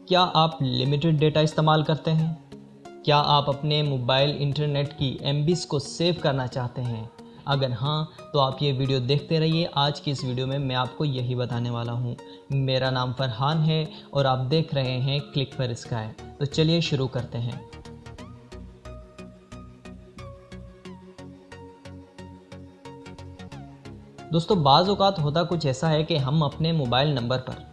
क्या आप limited data इस्तेमाल करते हैं? क्या आप अपने मोबाइल इंटरनेट की एमबीज़ को सेव करना चाहते हैं? अगर हाँ, तो आप ये वीडियो देखते रहिए। आज की इस वीडियो में मैं आपको यही बताने वाला हूँ। मेरा नाम फरहान है और आप देख रहे हैं क्लिक फॉर स्काई। तो चलिए शुरू करते हैं। दोस्तों, बाज़ औक़ात होता कुछ ऐसा है कि हम अपने मोबाइल नंबर पर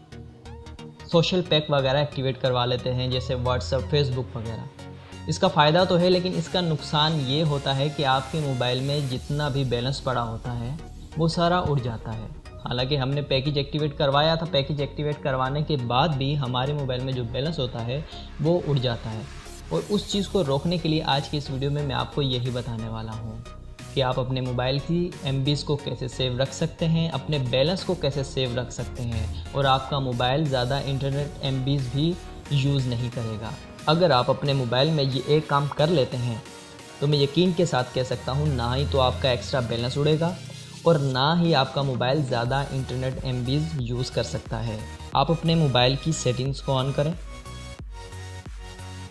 सोशल पैक वगैरह एक्टिवेट करवा लेते हैं, जैसे व्हाट्सएप, फेसबुक वगैरह। इसका फ़ायदा तो है, लेकिन इसका नुकसान ये होता है कि आपके मोबाइल में जितना भी बैलेंस पड़ा होता है वो सारा उड़ जाता है। हालांकि हमने पैकेज एक्टिवेट करवाया था, पैकेज एक्टिवेट करवाने के बाद भी हमारे मोबाइल में जो बैलेंस होता है वो उड़ जाता है। और उस चीज़ को रोकने के लिए आज की इस वीडियो में मैं आपको यही बताने वाला हूँ कि आप अपने मोबाइल की एमबीज़ को कैसे सेव रख सकते हैं, अपने बैलेंस को कैसे सेव रख सकते हैं और आपका मोबाइल ज़्यादा इंटरनेट एमबीज़ भी यूज़ नहीं करेगा। अगर आप अपने मोबाइल में ये एक काम कर लेते हैं तो मैं यकीन के साथ कह सकता हूँ, ना ही तो आपका एक्स्ट्रा बैलेंस उड़ेगा और ना ही आपका मोबाइल ज़्यादा इंटरनेट एमबीज़ यूज़ कर सकता है। आप अपने मोबाइल की सेटिंग्स को ऑन करें।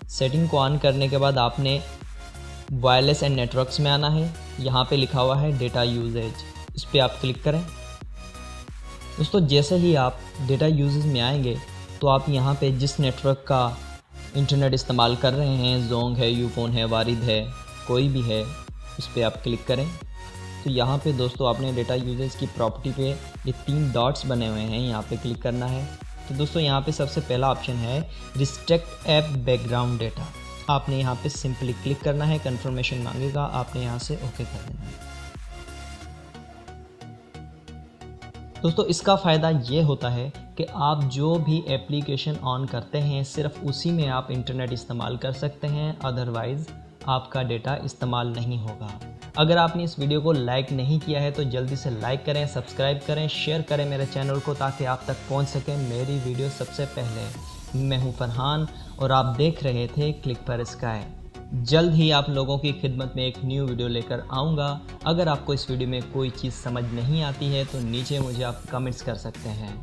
सेटिंग को ऑन करने के बाद आपने वायरलेस एंड नेटवर्क्स में आना है। यहाँ पे लिखा हुआ है डेटा यूजेज, इस पर आप क्लिक करें। दोस्तों, जैसे ही आप डेटा यूजेज में आएंगे तो आप यहाँ पे जिस नेटवर्क का इंटरनेट इस्तेमाल कर रहे हैं, जोंग है, यूफोन है, वारिद है, कोई भी है, उस पर आप क्लिक करें। तो यहाँ पे दोस्तों आपने डेटा यूजेज की प्रॉपर्टी पे ये 3 डॉट्स बने हुए हैं, यहाँ पे क्लिक करना है। तो दोस्तों यहाँ पे सबसे पहला ऑप्शन है रिस्ट्रिक्ट ऐप बैकग्राउंड डेटा। आपने यहाँ पे सिंपली क्लिक करना है, कंफर्मेशन मांगेगा, आपने यहाँ से ओके कर देना है। दोस्तों, इसका फ़ायदा ये होता है कि आप जो भी एप्लीकेशन ऑन करते हैं सिर्फ उसी में आप इंटरनेट इस्तेमाल कर सकते हैं, अदरवाइज़ आपका डेटा इस्तेमाल नहीं होगा। अगर आपने इस वीडियो को लाइक नहीं किया है तो जल्दी से लाइक करें, सब्सक्राइब करें, शेयर करें मेरे चैनल को, ताकि आप तक पहुंच सके मेरी वीडियो सबसे पहले। मैं हूं फरहान और आप देख रहे थे क्लिक फॉर स्काई। जल्द ही आप लोगों की खिदमत में एक न्यू वीडियो लेकर आऊँगा। अगर आपको इस वीडियो में कोई चीज़ समझ नहीं आती है तो नीचे मुझे आप कमेंट्स कर सकते हैं।